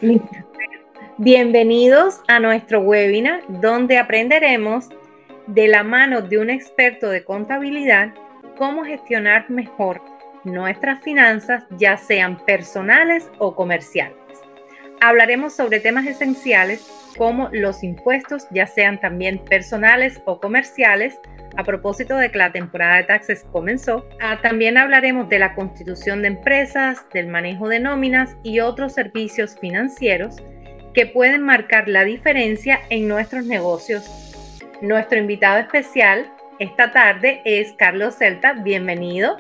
Listo. Bienvenidos a nuestro webinar donde aprenderemos de la mano de un experto de contabilidad cómo gestionar mejor nuestras finanzas, ya sean personales o comerciales. Hablaremos sobre temas esenciales como los impuestos, ya sean también personales o comerciales, a propósito de que la temporada de taxes comenzó. También hablaremos de la constitución de empresas, del manejo de nóminas y otros servicios financieros que pueden marcar la diferencia en nuestros negocios. Nuestro invitado especial esta tarde es Carlos Celta. Bienvenido.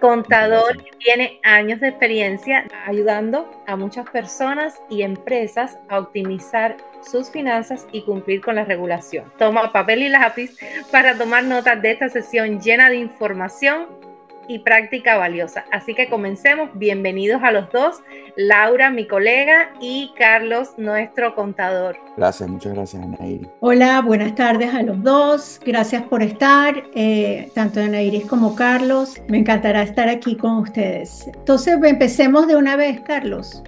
Contador que tiene años de experiencia ayudando a muchas personas y empresas a optimizar sus finanzas y cumplir con la regulación. Toma papel y lápiz para tomar notas de esta sesión llena de información y práctica valiosa. Así que comencemos. Bienvenidos a los dos, Laura, mi colega, y Carlos, nuestro contador. Gracias, muchas gracias, Anaíri. Hola, buenas tardes a los dos. Gracias por estar, tanto Ana Iris como Carlos. Me encantará estar aquí con ustedes. Entonces, empecemos de una vez, Carlos.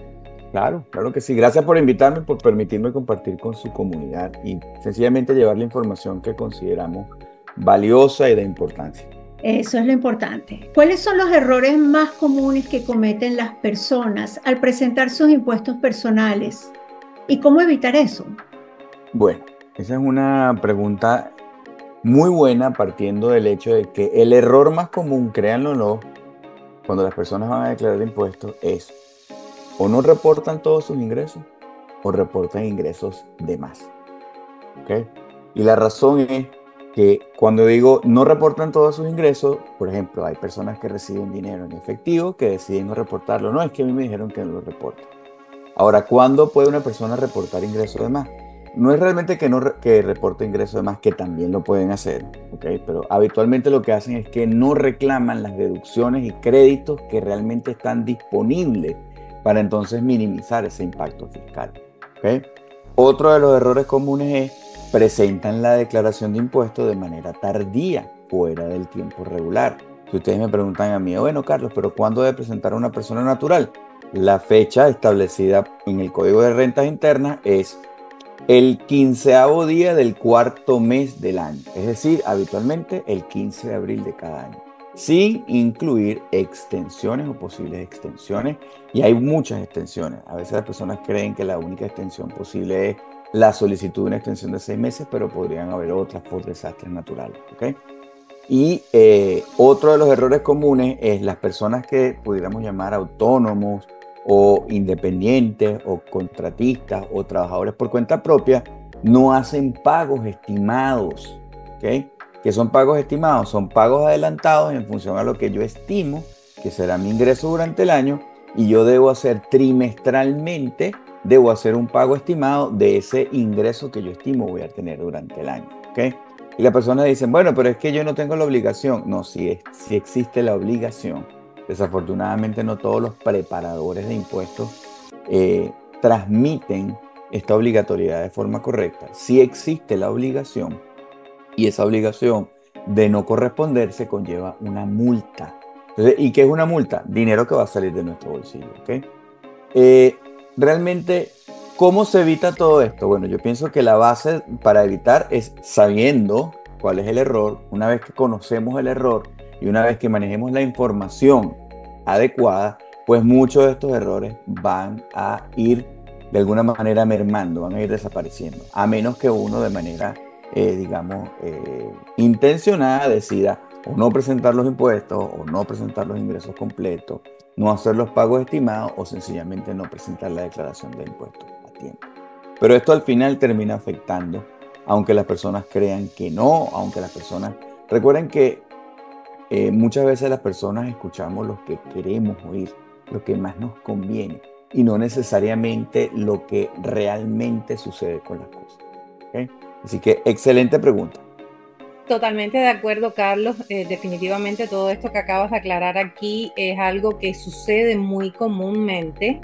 Claro que sí. Gracias por invitarme, por permitirme compartir con su comunidad y sencillamente llevar la información que consideramos valiosa y de importancia. Eso es lo importante. ¿Cuáles son los errores más comunes que cometen las personas al presentar sus impuestos personales? ¿Y cómo evitar eso? Bueno, esa es una pregunta muy buena partiendo del hecho de que el error más común, créanlo o no, cuando las personas van a declarar impuestos es o no reportan todos sus ingresos o reportan ingresos de más. ¿Ok? Y la razón es que cuando digo no reportan todos sus ingresos, por ejemplo, hay personas que reciben dinero en efectivo que deciden no reportarlo. No, es que a mí me dijeron que no lo reporte. Ahora, ¿cuándo puede una persona reportar ingresos de más? No es realmente que reporte ingresos de más, que también lo pueden hacer, ¿ok? Pero habitualmente lo que hacen es que no reclaman las deducciones y créditos que realmente están disponibles para entonces minimizar ese impacto fiscal, ¿ok? Otro de los errores comunes es presentan la declaración de impuestos de manera tardía, fuera del tiempo regular. Si ustedes me preguntan a mí, bueno, Carlos, pero ¿cuándo debe presentar una persona natural? La fecha establecida en el Código de Rentas Internas es el 15º día del cuarto mes del año, es decir, habitualmente el 15 de abril de cada año, sin incluir extensiones o posibles extensiones, y hay muchas extensiones. A veces las personas creen que la única extensión posible es la solicitud de una extensión de 6 meses, pero podrían haber otras por desastres naturales, ¿ok? Y otro de los errores comunes es las personas que pudiéramos llamar autónomos o independientes o contratistas o trabajadores por cuenta propia, no hacen pagos estimados. ¿Ok? ¿Qué son pagos estimados? Son pagos adelantados en función a lo que yo estimo que será mi ingreso durante el año, y yo debo hacer trimestralmente, debo hacer un pago estimado de ese ingreso que yo estimo voy a tener durante el año. ¿Ok? Y las personas dicen, bueno, pero es que yo no tengo la obligación. No, sí existe la obligación. Desafortunadamente no todos los preparadores de impuestos transmiten esta obligatoriedad de forma correcta. Sí existe la obligación, y esa obligación de no corresponderse conlleva una multa. Entonces, ¿y qué es una multa? Dinero que va a salir de nuestro bolsillo. ¿Ok? Eh, Realmente, ¿cómo se evita todo esto? Bueno, yo pienso que la base para evitar es sabiendo cuál es el error. Una vez que conocemos el error y una vez que manejemos la información adecuada, pues muchos de estos errores van a ir de alguna manera mermando, van a ir desapareciendo, a menos que uno de manera, digamos, intencionada decida o no presentar los impuestos o no presentar los ingresos completos, no hacer los pagos estimados o sencillamente no presentar la declaración de impuestos a tiempo. Pero esto al final termina afectando, aunque las personas crean que no, aunque las personas... Recuerden que muchas veces las personas escuchamos lo que queremos oír, lo que más nos conviene, y no necesariamente lo que realmente sucede con las cosas. ¿Ok? Así que excelente pregunta. Totalmente de acuerdo, Carlos. Definitivamente todo esto que acabas de aclarar aquí es algo que sucede muy comúnmente,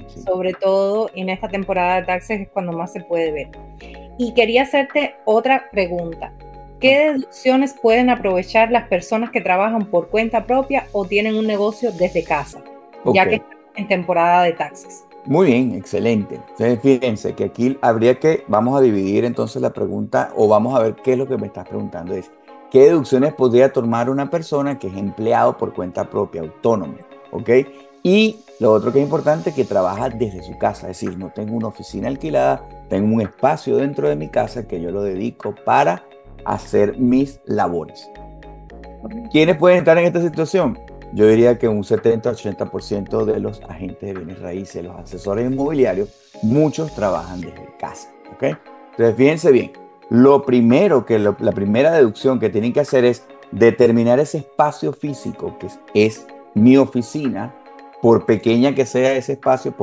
Sí. sobre todo en esta temporada de taxes es cuando más se puede ver. Y quería hacerte otra pregunta. ¿Qué deducciones pueden aprovechar las personas que trabajan por cuenta propia o tienen un negocio desde casa, Ok, ya que están en temporada de taxes? Muy bien, excelente. Entonces, fíjense que aquí vamos a dividir entonces la pregunta o vamos a ver qué es lo que me estás preguntando. Es, ¿qué deducciones podría tomar una persona que es empleado por cuenta propia, autónomo? ¿Ok? Y lo otro que es importante, que trabaja desde su casa, es decir, no tengo una oficina alquilada, tengo un espacio dentro de mi casa que yo lo dedico para hacer mis labores. ¿Quiénes pueden estar en esta situación? Yo diría que un 70-80% de los agentes de bienes raíces, los asesores inmobiliarios, muchos trabajan desde casa. ¿Ok? Entonces, fíjense bien, la primera deducción que tienen que hacer es determinar ese espacio físico que es mi oficina, por pequeña que sea ese espacio,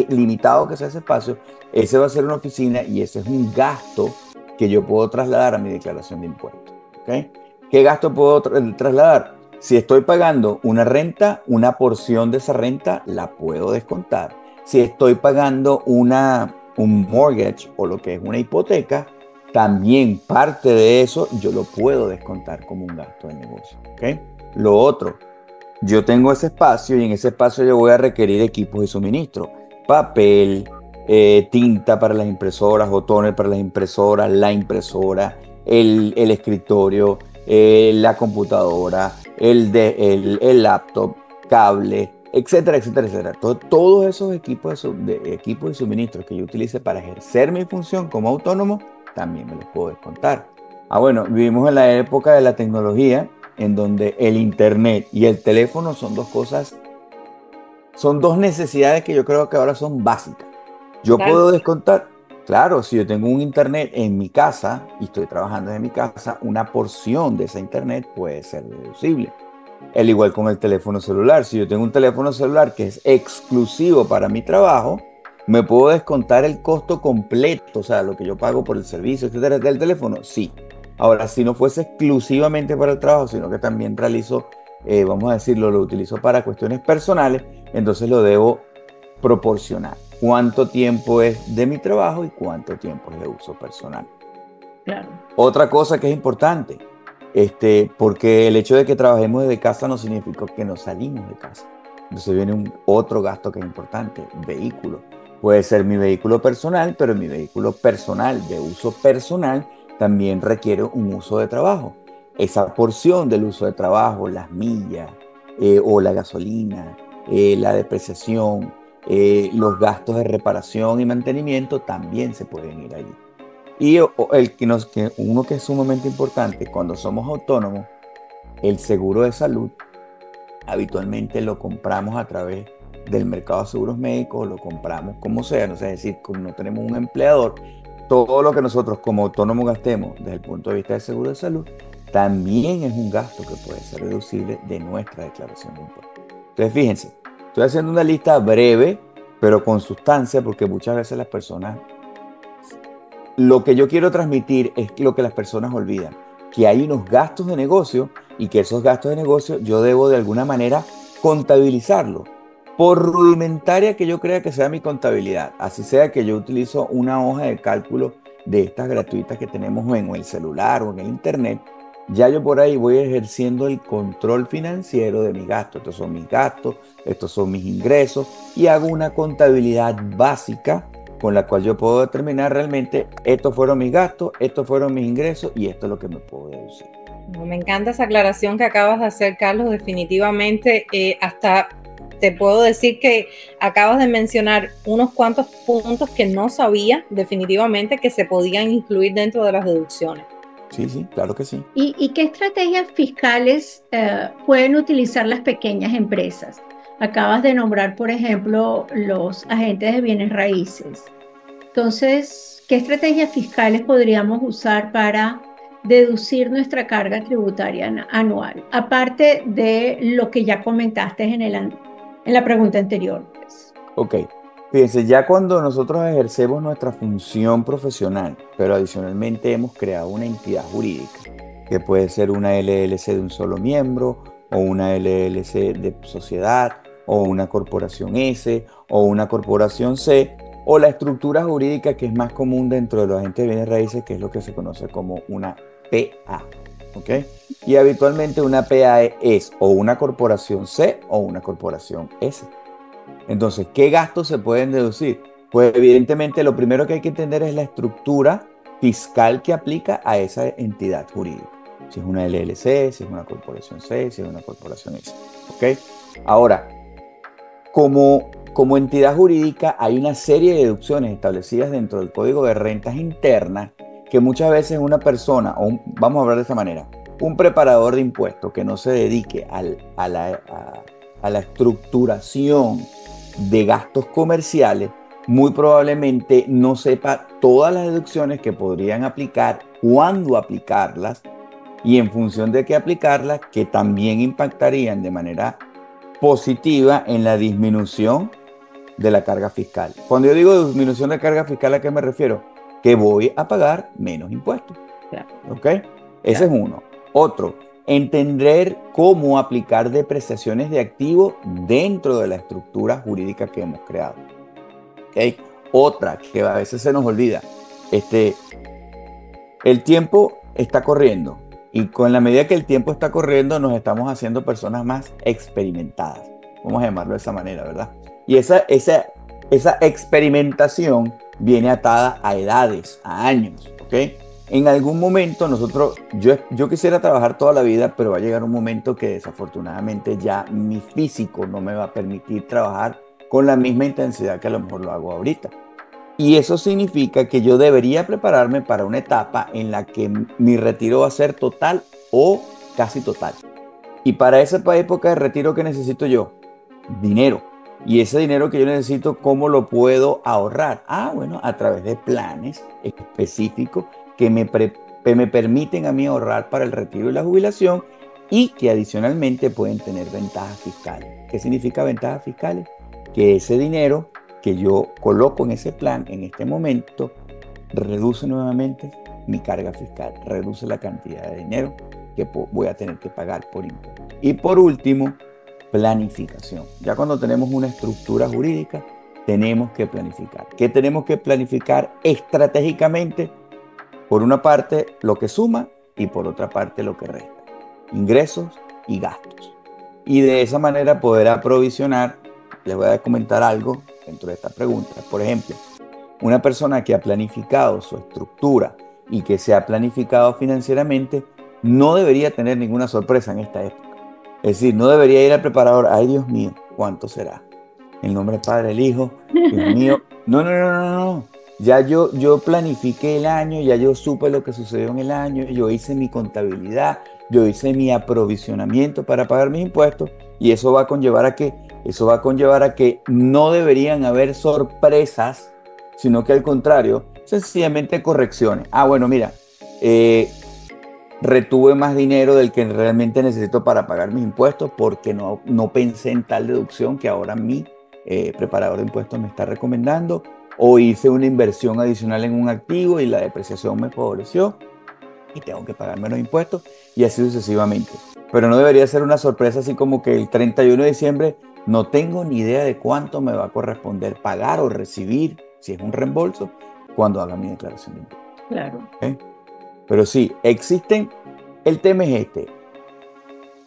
limitado que sea ese espacio, ese va a ser una oficina y ese es un gasto que yo puedo trasladar a mi declaración de impuestos. ¿Ok? ¿Qué gasto puedo trasladar? Si estoy pagando una renta, una porción de esa renta la puedo descontar. Si estoy pagando un mortgage o lo que es una hipoteca, también parte de eso yo lo puedo descontar como un gasto de negocio. ¿Ok? Lo otro, yo tengo ese espacio y en ese espacio yo voy a requerir equipos de suministro, papel, tinta para las impresoras o toner para las impresoras, la impresora, el escritorio, la computadora, el laptop, cable, etcétera, etcétera, etcétera. Todos esos equipos y suministros que yo utilice para ejercer mi función como autónomo, también me los puedo descontar. Ah, bueno, vivimos en la época de la tecnología en donde el internet y el teléfono son dos necesidades que yo creo que ahora son básicas. Yo Tal puedo descontar, claro, si yo tengo un internet en mi casa y estoy trabajando en mi casa, una porción de ese internet puede ser deducible. El igual con el teléfono celular. Si yo tengo un teléfono celular que es exclusivo para mi trabajo, me puedo descontar el costo completo, o sea, lo que yo pago por el servicio, etcétera, del teléfono. Sí. Ahora, si no fuese exclusivamente para el trabajo, sino que también realizo, vamos a decirlo, lo utilizo para cuestiones personales, entonces lo debo proporcionar. Cuánto tiempo es de mi trabajo y cuánto tiempo es de uso personal. Claro. Otra cosa que es importante, porque el hecho de que trabajemos desde casa no significa que nos salimos de casa. Entonces viene otro gasto que es importante, vehículo. Puede ser mi vehículo personal, pero mi vehículo personal de uso personal también requiere un uso de trabajo. Esa porción del uso de trabajo, las millas o la gasolina, la depreciación, los gastos de reparación y mantenimiento también se pueden ir allí. Y uno que es sumamente importante, cuando somos autónomos, el seguro de salud habitualmente lo compramos a través del mercado de seguros médicos, lo compramos como sea, no sé, es decir, como no tenemos un empleador, todo lo que nosotros como autónomos gastemos desde el punto de vista del seguro de salud, también es un gasto que puede ser deducible de nuestra declaración de impuestos. Entonces, fíjense, estoy haciendo una lista breve, pero con sustancia, porque muchas veces las personas lo que yo quiero transmitir es lo que las personas olvidan, que hay unos gastos de negocio y que esos gastos de negocio yo debo de alguna manera contabilizarlos. Por rudimentaria que yo crea que sea mi contabilidad, así sea que yo utilizo una hoja de cálculo de estas gratuitas que tenemos en el celular o en el internet, ya yo por ahí voy ejerciendo el control financiero de mis gastos. Estos son mis gastos, estos son mis ingresos y hago una contabilidad básica con la cual yo puedo determinar realmente estos fueron mis gastos, estos fueron mis ingresos y esto es lo que me puedo deducir. Me encanta esa aclaración que acabas de hacer, Carlos. Definitivamente, hasta te puedo decir que acabas de mencionar unos cuantos puntos que no sabía definitivamente que se podían incluir dentro de las deducciones. Sí, sí, claro que sí. ¿Y qué estrategias fiscales pueden utilizar las pequeñas empresas? Acabas de nombrar, por ejemplo, los agentes de bienes raíces. Entonces, ¿qué estrategias fiscales podríamos usar para deducir nuestra carga tributaria anual? Aparte de lo que ya comentaste en la pregunta anterior, pues. Ok, fíjense, ya cuando nosotros ejercemos nuestra función profesional, pero adicionalmente hemos creado una entidad jurídica, que puede ser una LLC de un solo miembro, o una LLC de sociedad, o una corporación S, o una corporación C, o la estructura jurídica que es más común dentro de los agentes de bienes raíces, que es lo que se conoce como una PA. ¿Ok? Y habitualmente una PA es o una corporación C o una corporación S. Entonces, ¿qué gastos se pueden deducir? Pues evidentemente lo primero que hay que entender es la estructura fiscal que aplica a esa entidad jurídica. Si es una LLC, si es una corporación C, si es una corporación S. ¿Ok? Ahora, como entidad jurídica hay una serie de deducciones establecidas dentro del Código de Rentas Internas que muchas veces una persona, vamos a hablar de esta manera, un preparador de impuestos que no se dedique a la estructuración de gastos comerciales, muy probablemente no sepa todas las deducciones que podrían aplicar, cuándo aplicarlas y en función de qué aplicarlas, que también impactarían de manera positiva en la disminución de la carga fiscal. Cuando yo digo disminución de carga fiscal, ¿a qué me refiero? Que voy a pagar menos impuestos. Claro, ¿Ok? Ese es uno. Otro, entender cómo aplicar depreciaciones de activos dentro de la estructura jurídica que hemos creado. ¿Ok? Otra que a veces se nos olvida. El tiempo está corriendo y con la medida que el tiempo está corriendo nos estamos haciendo personas más experimentadas. Vamos a llamarlo de esa manera, ¿verdad? Y esa experimentación viene atada a edades, a años, ¿ok? En algún momento yo quisiera trabajar toda la vida, pero va a llegar un momento que desafortunadamente ya mi físico no me va a permitir trabajar con la misma intensidad que a lo mejor lo hago ahorita. Y eso significa que yo debería prepararme para una etapa en la que mi retiro va a ser total o casi total. Y para esa época de retiro, ¿qué necesito yo? Dinero. Y ese dinero que yo necesito, ¿cómo lo puedo ahorrar? Bueno, a través de planes específicos que me permiten a mí ahorrar para el retiro y la jubilación y que adicionalmente pueden tener ventajas fiscales. ¿Qué significa ventajas fiscales? Que ese dinero que yo coloco en ese plan en este momento reduce nuevamente mi carga fiscal, reduce la cantidad de dinero que voy a tener que pagar por impuestos. Y por último, planificación. Ya cuando tenemos una estructura jurídica, tenemos que planificar. ¿Qué tenemos que planificar estratégicamente? Por una parte, lo que suma y por otra parte, lo que resta. Ingresos y gastos. Y de esa manera poder aprovisionar. Les voy a comentar algo dentro de esta pregunta. Por ejemplo, una persona que ha planificado su estructura y que se ha planificado financieramente no debería tener ninguna sorpresa en esta época. Es decir, no debería ir al preparador, ay Dios mío, ¿cuánto será? En el nombre del Padre, del Hijo, Dios mío. No, no, no, no, no. Ya yo planifiqué el año, ya yo supe lo que sucedió en el año, yo hice mi contabilidad, yo hice mi aprovisionamiento para pagar mis impuestos y eso va a conllevar a que no deberían haber sorpresas, sino que al contrario, sencillamente correcciones. Bueno, mira, retuve más dinero del que realmente necesito para pagar mis impuestos porque no pensé en tal deducción que ahora mi preparador de impuestos me está recomendando, o hice una inversión adicional en un activo y la depreciación me favoreció y tengo que pagar menos impuestos y así sucesivamente. Pero no debería ser una sorpresa así como que el 31 de diciembre no tengo ni idea de cuánto me va a corresponder pagar o recibir, si es un reembolso, cuando haga mi declaración de impuestos. claro. Pero sí, el tema es este.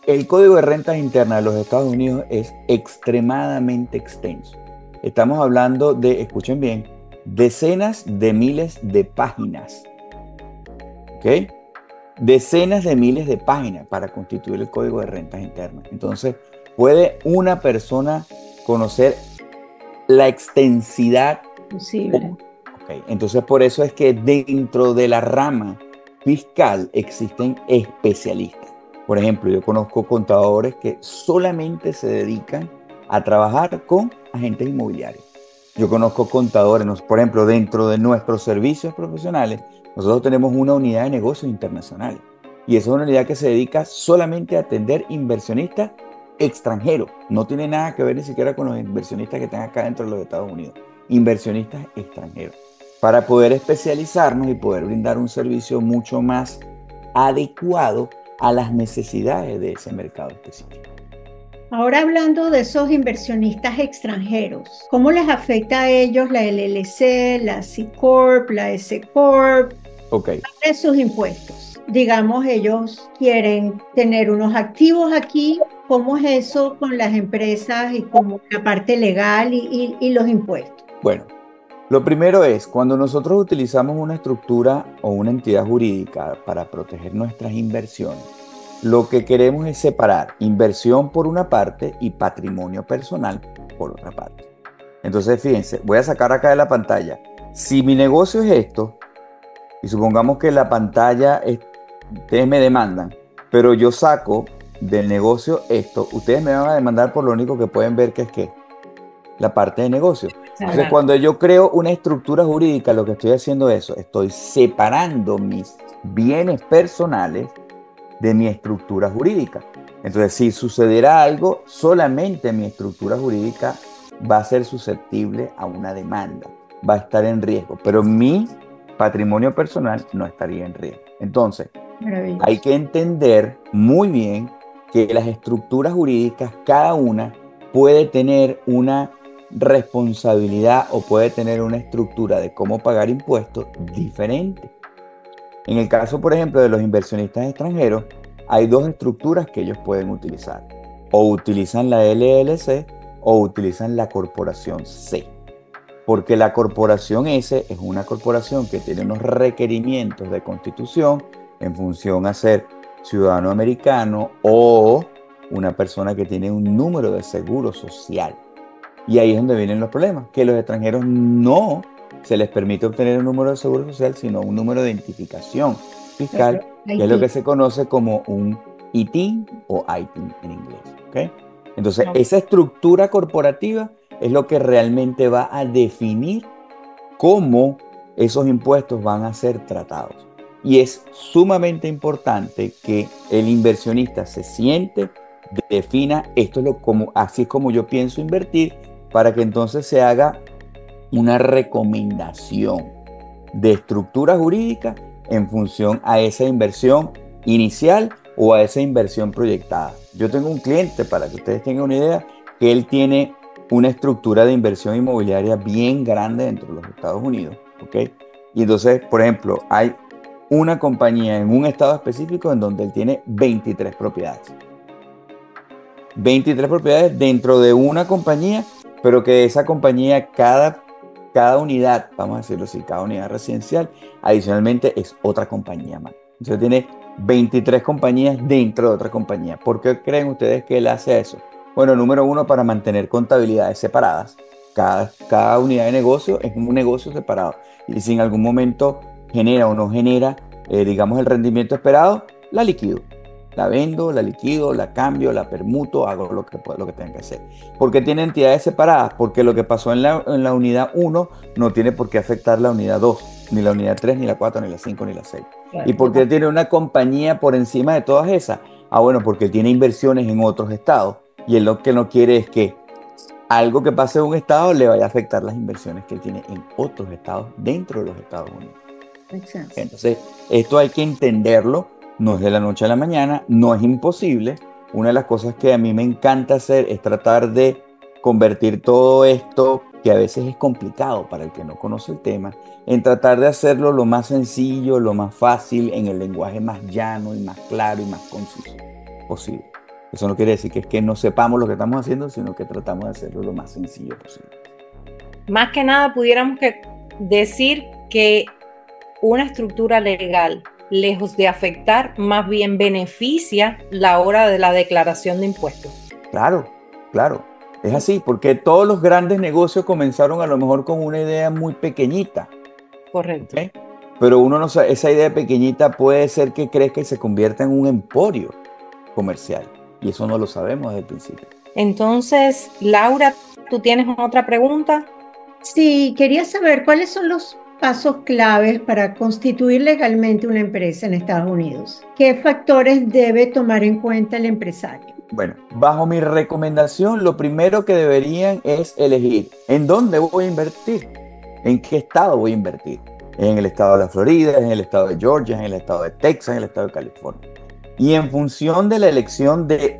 El Código de Rentas Internas de los Estados Unidos es extremadamente extenso. Estamos hablando de, escuchen bien, decenas de miles de páginas. ¿Ok? Decenas de miles de páginas para constituir el Código de Rentas Internas. Entonces, ¿puede una persona conocer la extensidad Posible. Okay. Entonces, por eso es que dentro de la rama fiscal existen especialistas. Por ejemplo, yo conozco contadores que solamente se dedican a trabajar con agentes inmobiliarios. Yo conozco contadores, por ejemplo, dentro de nuestros servicios profesionales, nosotros tenemos una unidad de negocios internacionales. Y esa es una unidad que se dedica solamente a atender inversionistas extranjeros. No tiene nada que ver ni siquiera con los inversionistas que están acá dentro de los Estados Unidos. Inversionistas extranjeros, para poder especializarnos y poder brindar un servicio mucho más adecuado a las necesidades de ese mercado específico. Ahora hablando de esos inversionistas extranjeros, ¿cómo les afecta a ellos la LLC, la C Corp, la S Corp, de sus impuestos? Digamos, ellos quieren tener unos activos aquí cómo es eso con las empresas y con la parte legal y los impuestos? Bueno, lo primero es, cuando nosotros utilizamos una estructura o una entidad jurídica para proteger nuestras inversiones, lo que queremos es separar inversión por una parte y patrimonio personal por otra parte. Entonces, fíjense, voy a sacar acá de la pantalla. Si mi negocio es esto, y supongamos que la pantalla, ustedes me demandan, pero yo saco del negocio esto, ustedes me van a demandar por lo único que pueden ver que es que la parte de negocio. Entonces, cuando yo creo una estructura jurídica, lo que estoy haciendo es eso, estoy separando mis bienes personales de mi estructura jurídica. Entonces, si sucediera algo, solamente mi estructura jurídica va a ser susceptible a una demanda, va a estar en riesgo, pero mi patrimonio personal no estaría en riesgo. Entonces, hay que entender muy bien que las estructuras jurídicas, cada una puede tener una responsabilidad o puede tener una estructura de cómo pagar impuestos diferente. En el caso, por ejemplo, de los inversionistas extranjeros, hay dos estructuras que ellos pueden utilizar. O utilizan la LLC o utilizan la corporación C. Porque la corporación S es una corporación que tiene unos requerimientos de constitución en función a ser ciudadano americano o una persona que tiene un número de seguro social. Y ahí es donde vienen los problemas, que los extranjeros no se les permite obtener un número de seguro social, sino un número de identificación fiscal, que es lo que se conoce como un ITIN o ITIN en inglés. ¿Okay? Entonces, esa estructura corporativa es lo que realmente va a definir cómo esos impuestos van a ser tratados. Y es sumamente importante que el inversionista se siente, defina esto es así es como yo pienso invertir, para que entonces se haga una recomendación de estructura jurídica en función a esa inversión inicial o a esa inversión proyectada. Yo tengo un cliente, para que ustedes tengan una idea, que él tiene una estructura de inversión inmobiliaria bien grande dentro de los Estados Unidos, ¿ok? Y entonces, por ejemplo, hay una compañía en un estado específico en donde él tiene 23 propiedades. 23 propiedades dentro de una compañía, pero que esa compañía, cada unidad, vamos a decirlo así, cada unidad residencial, adicionalmente es otra compañía más. Entonces tiene 23 compañías dentro de otra compañía. ¿Por qué creen ustedes que él hace eso? Bueno, número uno, para mantener contabilidades separadas. Cada unidad de negocio es un negocio separado. Y si en algún momento genera o no genera, digamos, el rendimiento esperado, la liquido. La vendo, la liquido, la cambio, la permuto, hago lo que tenga que hacer. ¿Por qué tiene entidades separadas? Porque lo que pasó en la unidad 1 no tiene por qué afectar la unidad 2, ni la unidad 3, ni la 4, ni la 5, ni la 6. Claro. ¿Y por qué tiene una compañía por encima de todas esas? Bueno, porque tiene inversiones en otros estados. Y él lo que no quiere es que algo que pase en un estado le vaya a afectar las inversiones que él tiene en otros estados dentro de los Estados Unidos. Exacto. Entonces, esto hay que entenderlo. No es de la noche a la mañana, no es imposible. Una de las cosas que a mí me encanta hacer es tratar de convertir todo esto, que a veces es complicado para el que no conoce el tema, en tratar de hacerlo lo más sencillo, lo más fácil, en el lenguaje más llano y más claro y más conciso posible. Eso no quiere decir que es que no sepamos lo que estamos haciendo, sino que tratamos de hacerlo lo más sencillo posible. Más que nada pudiéramos decir que una estructura legal, lejos de afectar, más bien beneficia la hora de la declaración de impuestos. Claro, claro. Es así, porque todos los grandes negocios comenzaron a lo mejor con una idea muy pequeñita. Correcto. ¿Okay? Pero uno no sabe, esa idea pequeñita puede ser que crezca y se convierta en un emporio comercial. Y eso no lo sabemos desde el principio. Entonces, Laura, ¿tú tienes otra pregunta? Sí, quería saber cuáles son los pasos claves para constituir legalmente una empresa en Estados Unidos. ¿Qué factores debe tomar en cuenta el empresario? Bueno, bajo mi recomendación, lo primero que deberían es elegir en dónde voy a invertir, en qué estado voy a invertir. En el estado de la Florida, en el estado de Georgia, en el estado de Texas, en el estado de California. Y en función de la elección de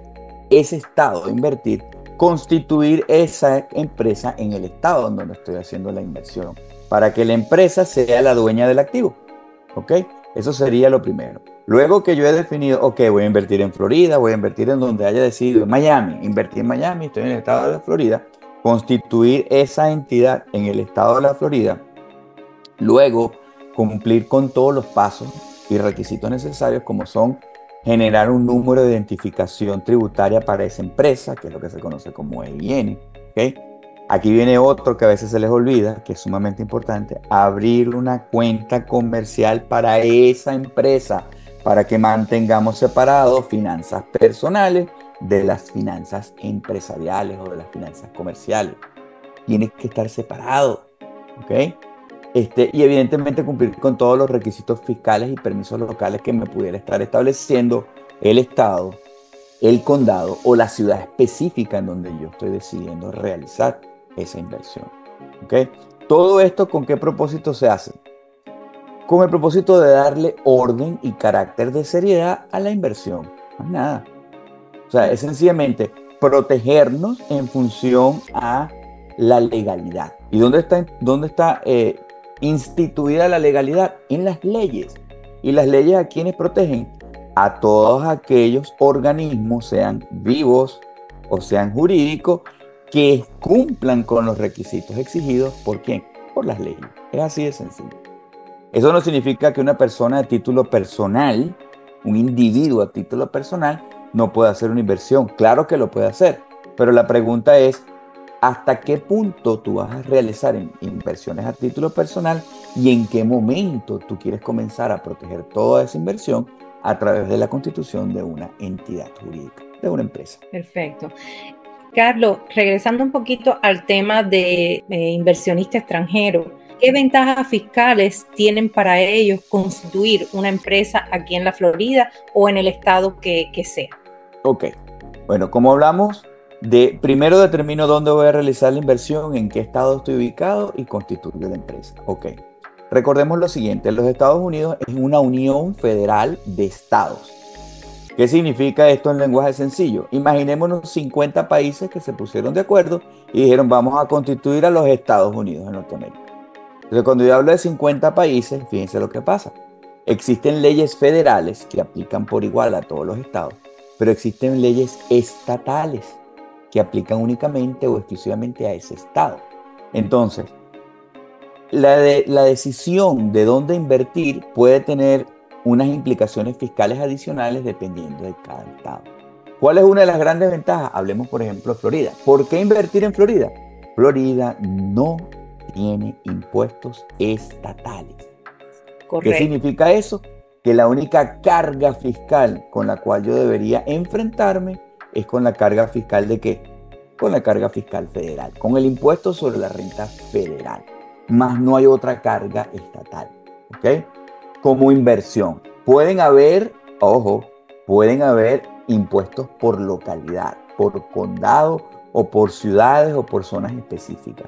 ese estado de invertir, constituir esa empresa en el estado en donde estoy haciendo la inversión, para que la empresa sea la dueña del activo. ¿Ok? Eso sería lo primero. Luego que yo he definido, ok, voy a invertir en Florida, voy a invertir en donde haya decidido, en Miami, invertir en Miami, estoy en el estado de la Florida, constituir esa entidad en el estado de la Florida, luego cumplir con todos los pasos y requisitos necesarios como son generar un número de identificación tributaria para esa empresa, que es lo que se conoce como EIN, ¿ok? Aquí viene otro que a veces se les olvida, que es sumamente importante, abrir una cuenta comercial para esa empresa, para que mantengamos separados finanzas personales de las finanzas empresariales o de las finanzas comerciales. Tiene que estar separado, ¿ok? Y evidentemente cumplir con todos los requisitos fiscales y permisos locales que me pudiera estar estableciendo el Estado, el condado o la ciudad específica en donde yo estoy decidiendo realizar esa inversión. ¿Ok? Todo esto, ¿con qué propósito se hace? Con el propósito de darle orden y carácter de seriedad a la inversión. Más nada. O sea, es sencillamente protegernos en función a la legalidad. ¿Y dónde está instituida la legalidad? En las leyes. ¿Y las leyes a quiénes protegen? A todos aquellos organismos, sean vivos o sean jurídicos, que cumplan con los requisitos exigidos. ¿Por quién? Por las leyes. Es así de sencillo. Eso no significa que una persona a título personal, un individuo a título personal, no pueda hacer una inversión. Claro que lo puede hacer, pero la pregunta es, ¿hasta qué punto tú vas a realizar inversiones a título personal y en qué momento tú quieres comenzar a proteger toda esa inversión a través de la constitución de una entidad jurídica, de una empresa? Perfecto. Carlos, regresando un poquito al tema de inversionista extranjero, ¿qué ventajas fiscales tienen para ellos constituir una empresa aquí en la Florida o en el estado que sea? Ok, bueno, como hablamos, primero determino dónde voy a realizar la inversión, en qué estado estoy ubicado y constituyo la empresa. Ok, recordemos lo siguiente, los Estados Unidos es una unión federal de estados. ¿Qué significa esto en lenguaje sencillo? Imaginémonos 50 países que se pusieron de acuerdo y dijeron vamos a constituir a los Estados Unidos de Norteamérica. Entonces, cuando yo hablo de 50 países, fíjense lo que pasa. Existen leyes federales que aplican por igual a todos los estados, pero existen leyes estatales que aplican únicamente o exclusivamente a ese estado. Entonces, la decisión de dónde invertir puede tener unas implicaciones fiscales adicionales dependiendo de cada estado. ¿Cuál es una de las grandes ventajas? Hablemos, por ejemplo, de Florida. ¿Por qué invertir en Florida? Florida no tiene impuestos estatales. Correcto. ¿Qué significa eso? Que la única carga fiscal con la cual yo debería enfrentarme es con la carga fiscal ¿de qué? Con la carga fiscal federal, con el impuesto sobre la renta federal. Más no hay otra carga estatal. ¿Ok? Como inversión. Pueden haber, ojo, pueden haber impuestos por localidad, por condado o por ciudades o por zonas específicas.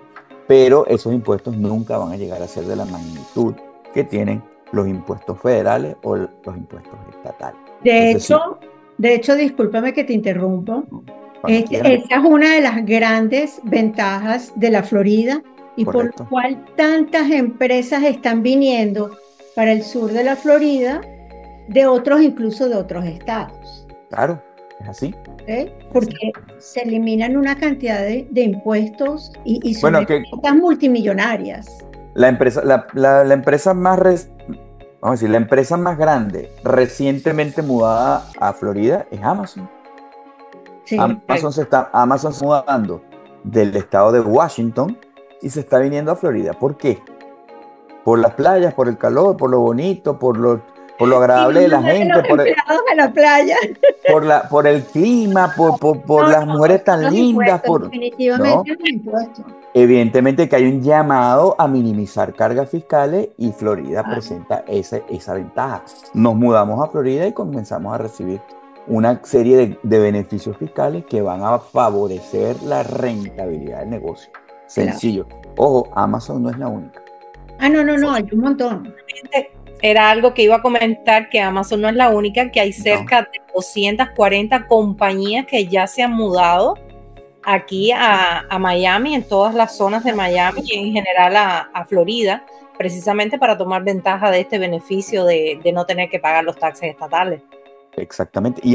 Pero esos impuestos nunca van a llegar a ser de la magnitud que tienen los impuestos federales o los impuestos estatales. De hecho, discúlpame que te interrumpo. Esa es una de las grandes ventajas de la Florida y Correcto. por lo cual tantas empresas están viniendo para el sur de la Florida, incluso de otros estados. Claro, es así. Porque se eliminan una cantidad de impuestos y son empresas multimillonarias. La empresa más vamos a decir, la empresa más grande recientemente mudada a Florida es Amazon. Sí, Amazon se está mudando del estado de Washington y se está viniendo a Florida. ¿Por qué? Por las playas, por el calor, por lo bonito, por lo agradable de la gente, por el clima, por las mujeres tan lindas. Definitivamente los impuestos. Evidentemente que hay un llamado a minimizar cargas fiscales y Florida presenta esa ventaja. Nos mudamos a Florida y comenzamos a recibir una serie de beneficios fiscales que van a favorecer la rentabilidad del negocio. Sencillo. Ojo, Amazon no es la única. No, hay un montón. Era algo que iba a comentar, que Amazon no es la única, que hay cerca de 240 compañías que ya se han mudado aquí a Miami, en todas las zonas de Miami y en general a Florida, precisamente para tomar ventaja de este beneficio de no tener que pagar los taxes estatales. Exactamente. Y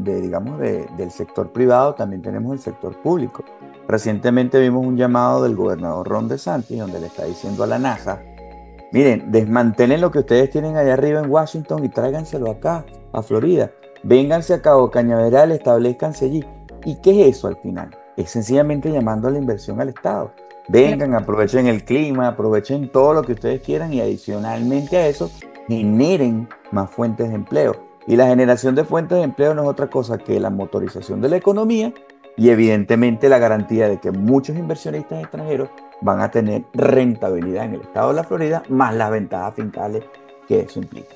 digamos, del sector privado, también tenemos el sector público. Recientemente vimos un llamado del gobernador Ron DeSantis, donde le está diciendo a la NASA, miren, desmantelen lo que ustedes tienen allá arriba en Washington y tráiganselo acá, a Florida. Vénganse a Cabo Cañaveral, establezcanse allí. ¿Y qué es eso al final? Es sencillamente llamando a la inversión al Estado. Vengan, aprovechen el clima, aprovechen todo lo que ustedes quieran y adicionalmente a eso, generen más fuentes de empleo. Y la generación de fuentes de empleo no es otra cosa que la motorización de la economía y evidentemente la garantía de que muchos inversionistas extranjeros van a tener rentabilidad en el estado de la Florida, más las ventajas fiscales que eso implica.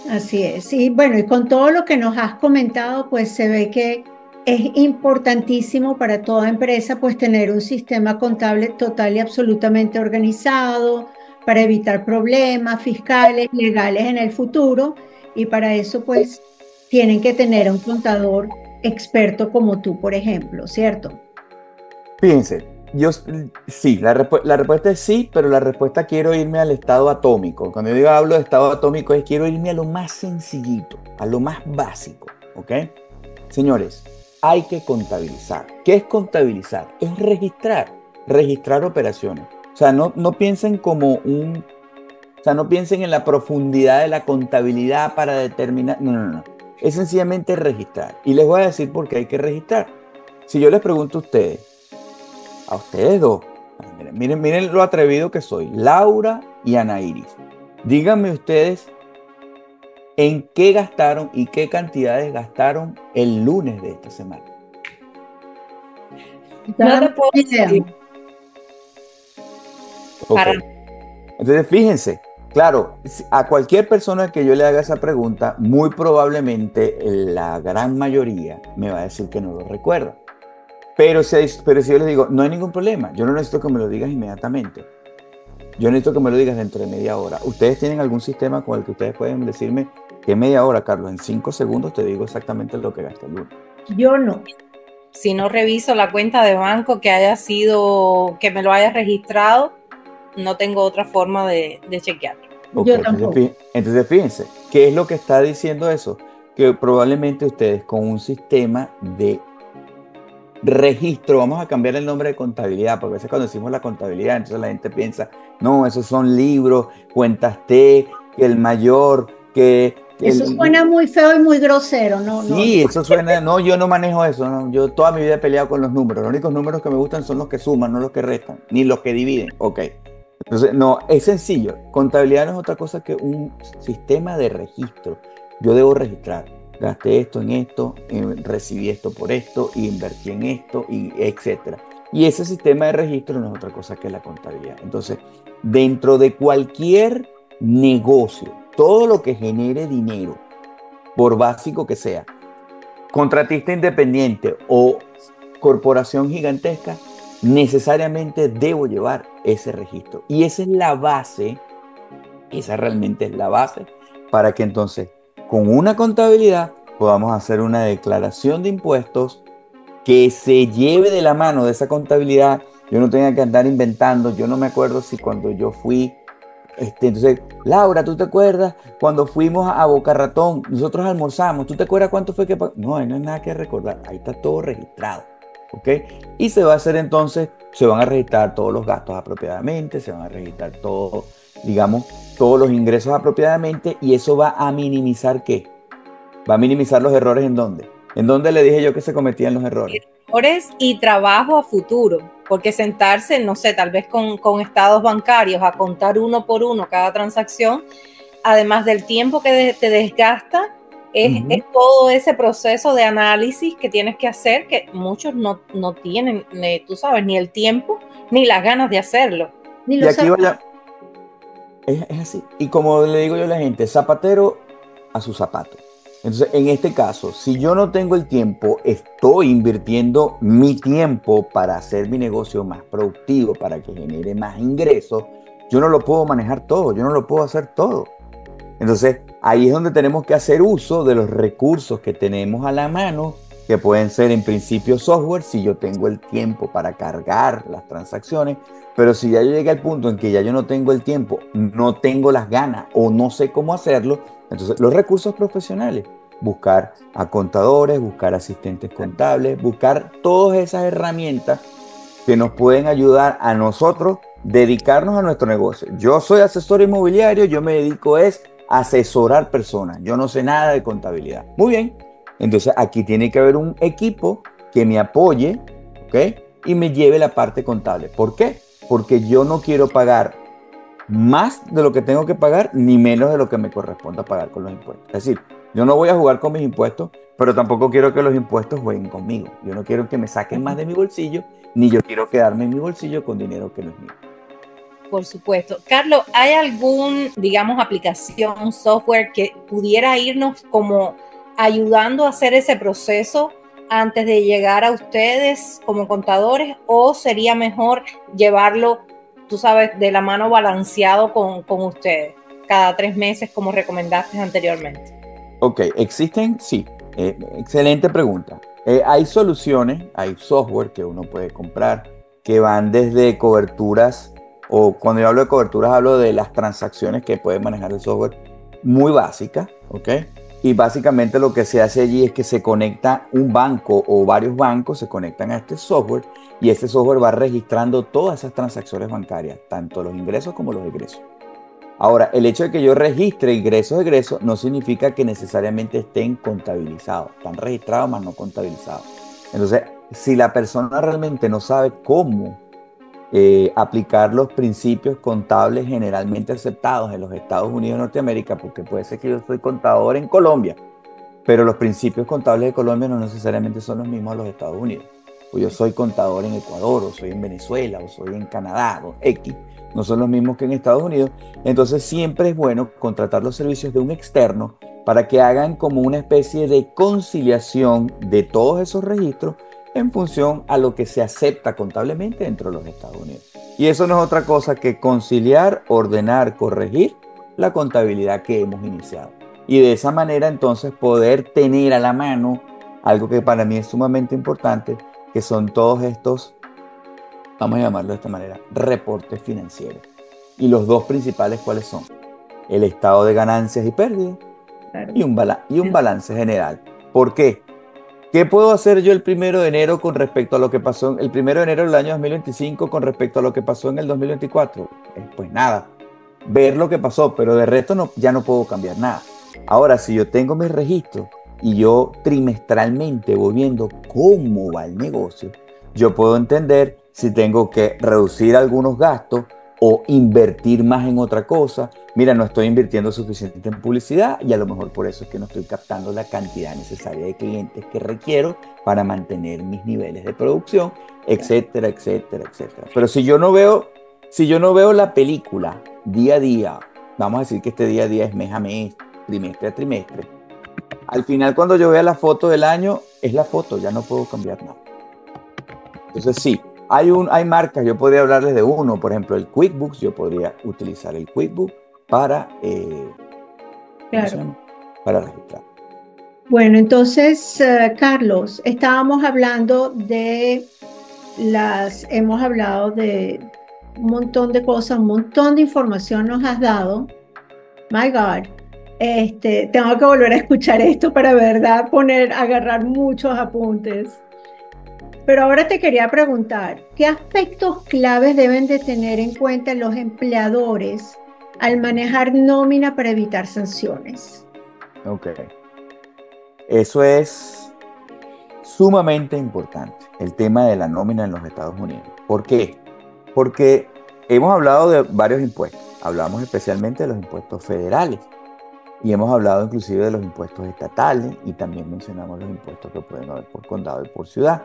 Así es. Y bueno, y con todo lo que nos has comentado, pues se ve que es importantísimo para toda empresa pues tener un sistema contable total y absolutamente organizado para evitar problemas fiscales, legales en el futuro, y para eso pues tienen que tener un contador experto como tú, por ejemplo, ¿cierto? Fíjense, sí, la respuesta es sí, pero la respuesta quiero irme al estado atómico. Cuando yo hablo de estado atómico es quiero irme a lo más sencillito, a lo más básico, ¿ok? Señores, hay que contabilizar. ¿Qué es contabilizar? Es registrar operaciones. O sea, no piensen o sea, no piensen en la profundidad de la contabilidad para determinar, no. Es sencillamente registrar. Y les voy a decir por qué hay que registrar. Si yo les pregunto a ustedes dos, miren lo atrevido que soy, Laura y Ana Iris. Díganme ustedes en qué gastaron y qué cantidades gastaron el lunes de esta semana. No te puedo decir. Okay. Entonces, fíjense, claro, a cualquier persona que yo le haga esa pregunta, muy probablemente la gran mayoría me va a decir que no lo recuerda. Pero si yo les digo, no hay ningún problema, yo no necesito que me lo digas inmediatamente. Yo necesito que me lo digas dentro de media hora. ¿Ustedes tienen algún sistema con el que ustedes pueden decirme que media hora, Carlos, en 5 segundos te digo exactamente lo que gasté el lunes? Yo no. Si no reviso la cuenta de banco que haya sido, que me lo haya registrado, no tengo otra forma de chequearlo. Okay, entonces fíjense, ¿qué es lo que está diciendo eso? Que probablemente ustedes con un sistema de registro, vamos a cambiar el nombre de contabilidad, porque a veces cuando decimos la contabilidad, entonces la gente piensa, no, esos son libros, cuentas T, que el mayor, que... Eso suena muy feo y muy grosero, ¿no? Sí, eso suena, no, yo no manejo eso, ¿no? Yo toda mi vida he peleado con los números, los únicos números que me gustan son los que suman, no los que restan, ni los que dividen, ok. Entonces, no, es sencillo, contabilidad no es otra cosa que un sistema de registro. Yo debo registrar. Gasté esto en esto, recibí esto por esto, invertí en esto, y etcétera. Y ese sistema de registro no es otra cosa que la contabilidad. Entonces, dentro de cualquier negocio, todo lo que genere dinero, por básico que sea, contratista independiente o corporación gigantesca, necesariamente debo llevar ese registro. Y esa es la base, esa realmente es la base para que entonces con una contabilidad podamos hacer una declaración de impuestos que se lleve de la mano de esa contabilidad. Yo no tenga que andar inventando. Yo no me acuerdo si cuando yo fui, entonces, Laura, ¿tú te acuerdas cuando fuimos a Boca Ratón? Nosotros almorzamos. ¿Tú te acuerdas cuánto fue que pagó? No, ahí no hay nada que recordar. Ahí está todo registrado. ¿Ok? Y se va a hacer entonces, se van a registrar todos los gastos apropiadamente, se van a registrar todo, digamos, todos los ingresos apropiadamente, y eso va a minimizar ¿qué? Va a minimizar los errores ¿en dónde? ¿En dónde le dije yo que se cometían los errores? Errores y trabajo a futuro, porque sentarse, no sé, tal vez con estados bancarios a contar uno por uno cada transacción, además del tiempo que te desgasta, es todo ese proceso de análisis que tienes que hacer, que muchos no tienen, tú sabes, ni el tiempo ni las ganas de hacerlo. Y aquí vaya, es así. Y como le digo yo a la gente, zapatero a su zapato. Entonces, en este caso, si yo no tengo el tiempo, estoy invirtiendo mi tiempo para hacer mi negocio más productivo, para que genere más ingresos, yo no lo puedo manejar todo, yo no lo puedo hacer todo. Entonces, ahí es donde tenemos que hacer uso de los recursos que tenemos a la mano que pueden ser en principio software, si yo tengo el tiempo para cargar las transacciones, pero si ya yo llegué al punto en que ya yo no tengo el tiempo, no tengo las ganas o no sé cómo hacerlo, entonces los recursos profesionales, buscar a contadores, buscar asistentes contables, buscar todas esas herramientas que nos pueden ayudar a nosotros dedicarnos a nuestro negocio. Yo soy asesor inmobiliario, yo me dedico a asesorar personas, yo no sé nada de contabilidad. Muy bien, entonces aquí tiene que haber un equipo que me apoye, ¿ok? Y me lleve la parte contable. ¿Por qué? Porque yo no quiero pagar más de lo que tengo que pagar, ni menos de lo que me corresponda pagar con los impuestos. Es decir, yo no voy a jugar con mis impuestos, pero tampoco quiero que los impuestos jueguen conmigo. Yo no quiero que me saquen más de mi bolsillo, ni yo quiero quedarme en mi bolsillo con dinero que no es mío. Por supuesto. Carlos, ¿hay algún, digamos, aplicación, software que pudiera irnos como ayudando a hacer ese proceso antes de llegar a ustedes como contadores, o sería mejor llevarlo, tú sabes, de la mano balanceado con ustedes cada 3 meses como recomendaste anteriormente? Ok, ¿existen? Sí. Excelente pregunta. Hay soluciones, hay software que uno puede comprar que van desde coberturas, o cuando yo hablo de coberturas hablo de las transacciones que puede manejar el software muy básicas, ¿ok? Y básicamente lo que se hace allí es que se conecta un banco o varios bancos, se conectan a este software y este software va registrando todas esas transacciones bancarias, tanto los ingresos como los egresos. Ahora, el hecho de que yo registre ingresos y egresos no significa que necesariamente estén contabilizados. Están registrados, más no contabilizados. Entonces, si la persona realmente no sabe cómo aplicar los principios contables generalmente aceptados en los Estados Unidos de Norteamérica, porque puede ser que yo soy contador en Colombia, pero los principios contables de Colombia no necesariamente son los mismos a los Estados Unidos. O yo soy contador en Ecuador, o soy en Venezuela, o soy en Canadá, o X. No son los mismos que en Estados Unidos. Entonces siempre es bueno contratar los servicios de un externo para que hagan como una especie de conciliación de todos esos registros en función a lo que se acepta contablemente dentro de los Estados Unidos. Y eso no es otra cosa que conciliar, ordenar, corregir la contabilidad que hemos iniciado. Y de esa manera entonces poder tener a la mano algo que para mí es sumamente importante, que son todos estos, vamos a llamarlo de esta manera, reportes financieros. Y los dos principales, ¿cuáles son? El estado de ganancias y pérdidas, Claro. y un balance general. ¿Por qué? ¿Qué puedo hacer yo el 1 de enero con respecto a lo que pasó el 1 de enero del año 2025 con respecto a lo que pasó en el 2024? Pues nada, ver lo que pasó, pero de resto no, ya no puedo cambiar nada. Ahora, si yo tengo mis registros y yo trimestralmente voy viendo cómo va el negocio, yo puedo entender si tengo que reducir algunos gastos o invertir más en otra cosa. Mira, no estoy invirtiendo suficiente en publicidad y a lo mejor por eso es que no estoy captando la cantidad necesaria de clientes que requiero para mantener mis niveles de producción, etcétera, etcétera, etcétera. Pero si yo no veo la película día a día, vamos a decir que este día a día es mes a mes, trimestre a trimestre, al final cuando yo vea la foto del año, es la foto, ya no puedo cambiar nada. Entonces sí, hay marcas, yo podría hablarles de uno, por ejemplo, el QuickBooks, yo podría utilizar el QuickBooks para, Claro. para registrar. Bueno, entonces, Carlos, estábamos hablando hemos hablado de un montón de cosas, un montón de información nos has dado. My God, tengo que volver a escuchar esto para, verdad, agarrar muchos apuntes. Pero ahora te quería preguntar, ¿qué aspectos claves deben de tener en cuenta los empleadores al manejar nómina para evitar sanciones? Ok. Eso es sumamente importante, el tema de la nómina en los Estados Unidos. ¿Por qué? Porque hemos hablado de varios impuestos. Hablamos especialmente de los impuestos federales y hemos hablado inclusive de los impuestos estatales y también mencionamos los impuestos que pueden haber por condado y por ciudad.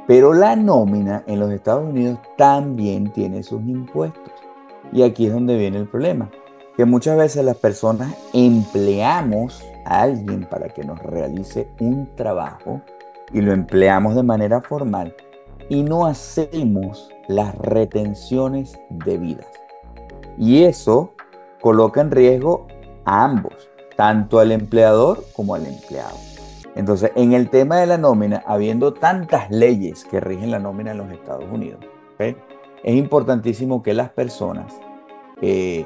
Pero la nómina en los Estados Unidos también tiene sus impuestos. Y aquí es donde viene el problema, que muchas veces las personas empleamos a alguien para que nos realice un trabajo y lo empleamos de manera formal y no hacemos las retenciones debidas. Y eso coloca en riesgo a ambos, tanto al empleador como al empleado. Entonces, en el tema de la nómina, habiendo tantas leyes que rigen la nómina en los Estados Unidos, ¿ok? Es importantísimo que las personas, en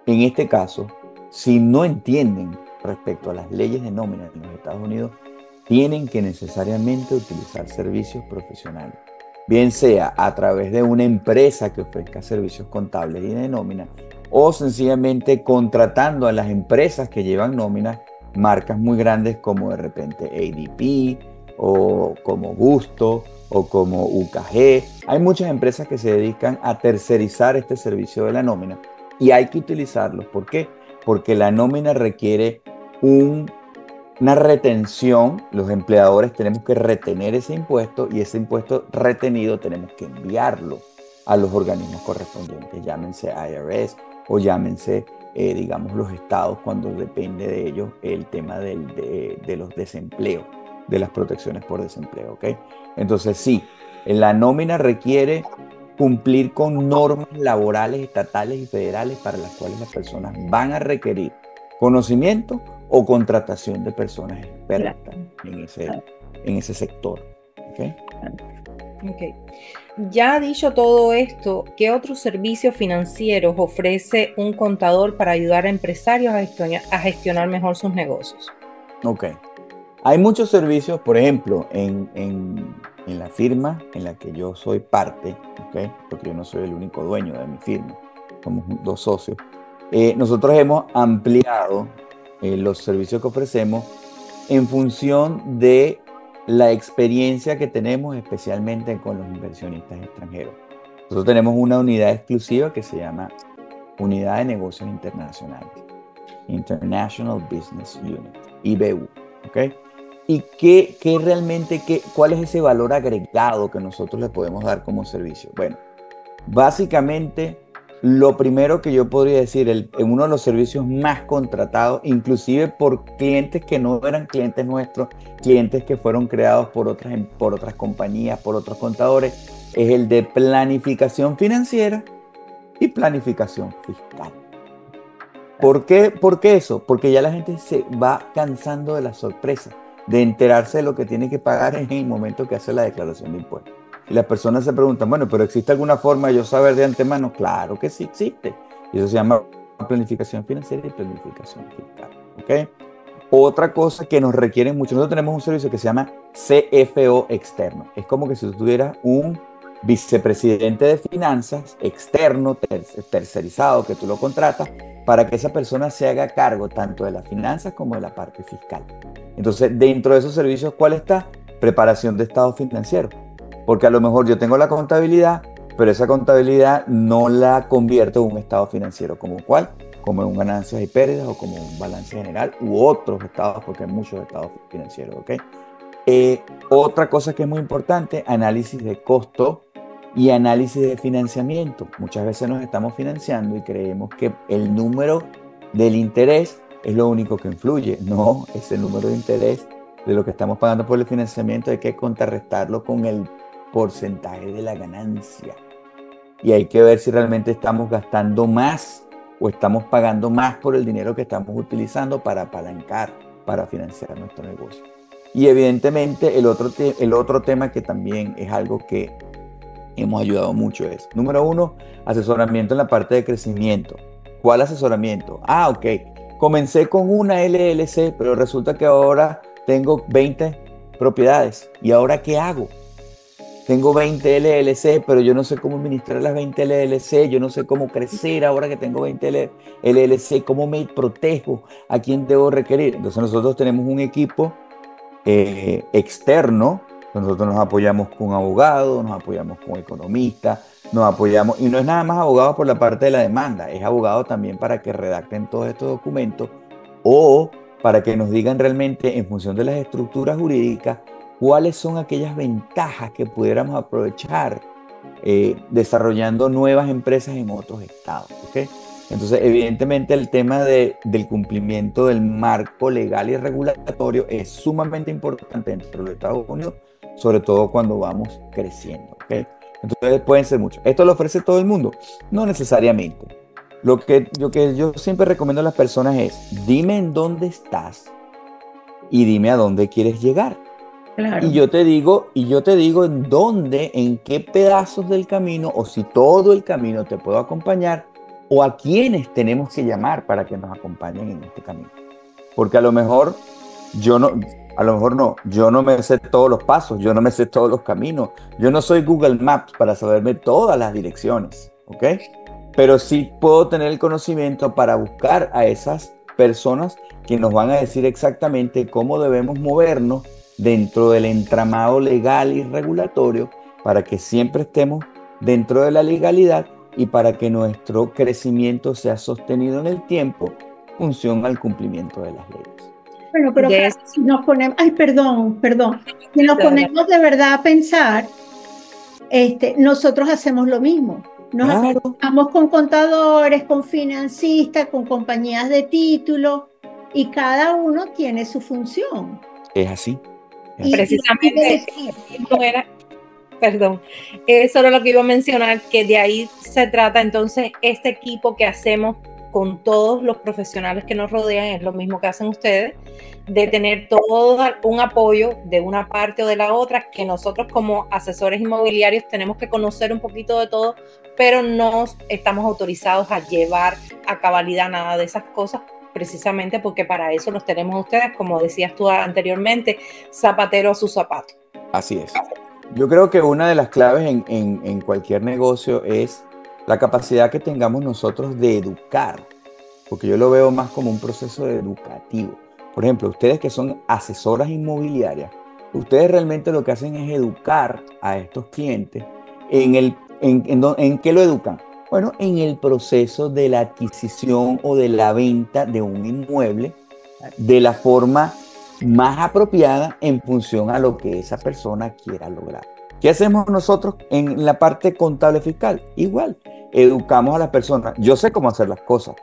este caso, si no entienden respecto a las leyes de nómina en los Estados Unidos, tienen que necesariamente utilizar servicios profesionales, bien sea a través de una empresa que ofrezca servicios contables y de nómina, o sencillamente contratando a las empresas que llevan nómina, marcas muy grandes como de repente ADP o como Gusto o como UKG. Hay muchas empresas que se dedican a tercerizar este servicio de la nómina y hay que utilizarlos. ¿Por qué? Porque la nómina requiere una retención. Los empleadores tenemos que retener ese impuesto y ese impuesto retenido tenemos que enviarlo a los organismos correspondientes, llámense IRS o llámense, digamos, los estados, cuando depende de ellos el tema de los desempleos, de las protecciones por desempleo, ¿ok? Entonces sí, la nómina requiere cumplir con normas laborales estatales y federales para las cuales las personas van a requerir conocimiento o contratación de personas expertas en ese sector, ¿ok? Ok. Ya dicho todo esto, ¿qué otros servicios financieros ofrece un contador para ayudar a empresarios a gestionar mejor sus negocios? Ok. Hay muchos servicios, por ejemplo, en la firma en la que yo soy parte, ¿ok? Porque yo no soy el único dueño de mi firma, somos dos socios. Nosotros hemos ampliado los servicios que ofrecemos en función de la experiencia que tenemos, especialmente con los inversionistas extranjeros. Nosotros tenemos una unidad exclusiva que se llama Unidad de Negocios Internacionales, International Business Unit, IBU, ¿ok? ¿Y cuál es ese valor agregado que nosotros le podemos dar como servicio? Bueno, básicamente, lo primero que yo podría decir, en uno de los servicios más contratados, inclusive por clientes que no eran clientes nuestros, clientes que fueron creados por otras compañías, por otros contadores, es el de planificación financiera y planificación fiscal. ¿Por qué eso? Porque ya la gente se va cansando de la sorpresa, de enterarse de lo que tiene que pagar en el momento que hace la declaración de impuestos. Y las personas se preguntan, bueno, pero ¿existe alguna forma de yo saber de antemano? Claro que sí existe. Y eso se llama planificación financiera y planificación fiscal, ¿ok? Otra cosa que nos requiere mucho, nosotros tenemos un servicio que se llama CFO externo. Es como que si tú tuvieras un vicepresidente de finanzas externo, tercerizado, que tú lo contratas, para que esa persona se haga cargo tanto de las finanzas como de la parte fiscal. Entonces, dentro de esos servicios, ¿cuál está? Preparación de estado financiero. Porque a lo mejor yo tengo la contabilidad, pero esa contabilidad no la convierto en un estado financiero. ¿Como cuál? Como en ganancias y pérdidas o como un balance general u otros estados, porque hay muchos estados financieros, ¿ok? Otra cosa que es muy importante, análisis de costo y análisis de financiamiento. Muchas veces nos estamos financiando y creemos que el número del interés es lo único que influye. No, ese número de interés de lo que estamos pagando por el financiamiento hay que contrarrestarlo con el porcentaje de la ganancia. Y hay que ver si realmente estamos gastando más o estamos pagando más por el dinero que estamos utilizando para apalancar, para financiar nuestro negocio. Y evidentemente el otro tema que también es algo que hemos ayudado mucho es, número uno, asesoramiento en la parte de crecimiento. ¿Cuál asesoramiento? Ok, comencé con una LLC, pero resulta que ahora tengo 20 propiedades. ¿Y ahora qué hago? Tengo 20 LLC, pero yo no sé cómo administrar las 20 LLC, yo no sé cómo crecer ahora que tengo 20 LLC, cómo me protejo, a quién debo requerir. Entonces nosotros tenemos un equipo externo, nosotros nos apoyamos con abogados, nos apoyamos con economistas, nos apoyamos, y no es nada más abogados por la parte de la demanda, es abogado también para que redacten todos estos documentos o para que nos digan realmente en función de las estructuras jurídicas cuáles son aquellas ventajas que pudiéramos aprovechar desarrollando nuevas empresas en otros estados, ¿ok? Entonces, evidentemente, el tema del cumplimiento del marco legal y regulatorio es sumamente importante dentro de los Estados Unidos, sobre todo cuando vamos creciendo, ¿ok? Entonces, pueden ser muchos. ¿Esto lo ofrece todo el mundo? No necesariamente. Lo que yo siempre recomiendo a las personas es, dime en dónde estás y dime a dónde quieres llegar. Claro. Y yo te digo en dónde, en qué pedazos del camino, o si todo el camino te puedo acompañar, o a quiénes tenemos que llamar para que nos acompañen en este camino. Porque a lo mejor yo no me sé todos los pasos, yo no me sé todos los caminos, yo no soy Google Maps para saberme todas las direcciones, ¿ok? Pero sí puedo tener el conocimiento para buscar a esas personas que nos van a decir exactamente cómo debemos movernos dentro del entramado legal y regulatorio para que siempre estemos dentro de la legalidad y para que nuestro crecimiento sea sostenido en el tiempo en función al cumplimiento de las leyes. Bueno, pero De si nos ponemos, ay, perdón, si nos ponemos de verdad a pensar, nosotros hacemos lo mismo. Nos Claro, asociamos con contadores, con financistas, con compañías de título, y cada uno tiene su función. es así. Es Y, así. precisamente no era, perdón, eso era lo que iba a mencionar, que de ahí se trata entonces este equipo que hacemos con todos los profesionales que nos rodean, es lo mismo que hacen ustedes, de tener todo un apoyo de una parte o de la otra, que nosotros como asesores inmobiliarios tenemos que conocer un poquito de todo, pero no estamos autorizados a llevar a cabalidad nada de esas cosas, precisamente porque para eso los tenemos ustedes, como decías tú anteriormente, zapatero a su zapato. Así es. Yo creo que una de las claves en cualquier negocio es la capacidad que tengamos nosotros de educar, porque yo lo veo más como un proceso educativo. Por ejemplo, ustedes que son asesoras inmobiliarias, ustedes realmente lo que hacen es educar a estos clientes ¿en qué lo educan? Bueno, en el proceso de la adquisición o de la venta de un inmueble de la forma más apropiada en función a lo que esa persona quiera lograr. ¿Qué hacemos nosotros en la parte contable fiscal? Igual, educamos a las personas. Yo sé cómo hacer las cosas.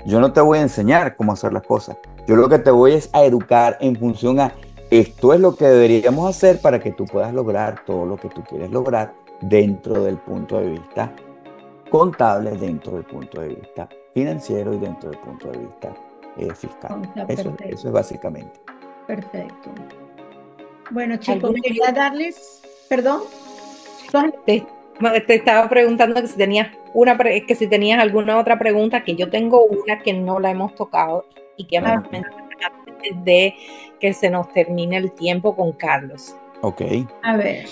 Yo no te voy a enseñar cómo hacer las cosas. Yo lo que te voy es a educar en función a esto es lo que deberíamos hacer para que tú puedas lograr todo lo que tú quieres lograr dentro del punto de vista contable, dentro del punto de vista financiero y dentro del punto de vista fiscal. Eso es básicamente. Perfecto. Bueno, chicos, quería darles, perdón. Te estaba preguntando que si tenías alguna otra pregunta, que yo tengo una que no la hemos tocado y que antes de que se nos termine el tiempo con Carlos. Ok. A ver.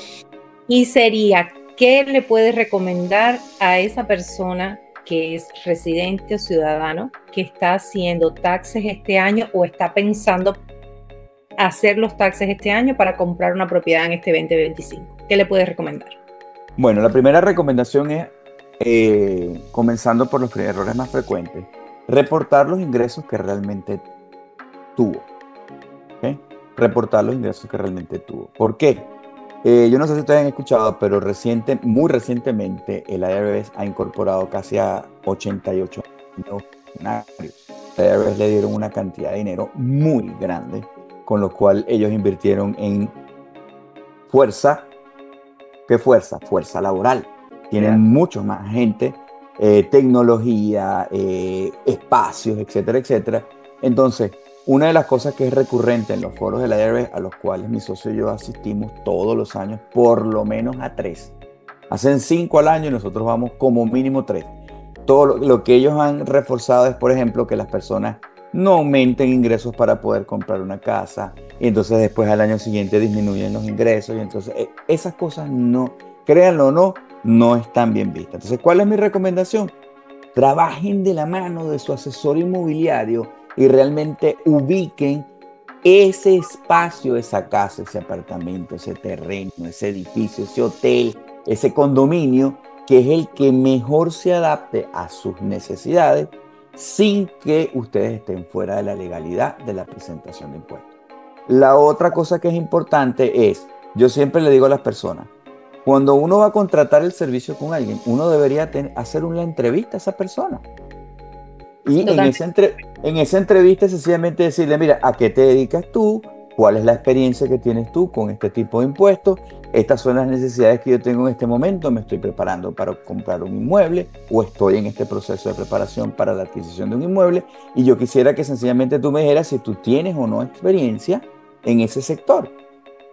Y sería, ¿qué le puedes recomendar a esa persona que es residente o ciudadano que está haciendo taxes este año o está pensando hacer los taxes este año para comprar una propiedad en este 2025? ¿Qué le puedes recomendar? Bueno, la primera recomendación es, comenzando por los errores más frecuentes, reportar los ingresos que realmente tuvo. ¿Okay? Reportar los ingresos que realmente tuvo. ¿Por qué? Yo no sé si ustedes han escuchado, pero muy recientemente el IRS ha incorporado casi a 88 funcionarios. El IRS le dieron una cantidad de dinero muy grande, con lo cual ellos invirtieron en fuerza. ¿Qué fuerza? Fuerza laboral. Tienen mucho más gente, tecnología, espacios, etcétera, etcétera. Entonces, una de las cosas que es recurrente en los foros de la IRS, a los cuales mi socio y yo asistimos todos los años, por lo menos a 3. Hacen 5 al año y nosotros vamos como mínimo 3. Todo lo que ellos han reforzado es, por ejemplo, que las personas no aumenten ingresos para poder comprar una casa y entonces después al año siguiente disminuyen los ingresos y entonces esas cosas no, créanlo o no, no están bien vistas. Entonces, ¿cuál es mi recomendación? Trabajen de la mano de su asesor inmobiliario y realmente ubiquen ese espacio, esa casa, ese apartamento, ese terreno, ese edificio, ese hotel, ese condominio, que es el que mejor se adapte a sus necesidades sin que ustedes estén fuera de la legalidad de la presentación de impuestos. La otra cosa que es importante es, yo siempre le digo a las personas, cuando uno va a contratar el servicio con alguien, uno debería hacer una entrevista a esa persona. Y en esa entrevista sencillamente decirle, mira, ¿a qué te dedicas tú? ¿Cuál es la experiencia que tienes tú con este tipo de impuestos? Estas son las necesidades que yo tengo en este momento. Me estoy preparando para comprar un inmueble o estoy en este proceso de preparación para la adquisición de un inmueble. Y yo quisiera que sencillamente tú me dijeras si tú tienes o no experiencia en ese sector.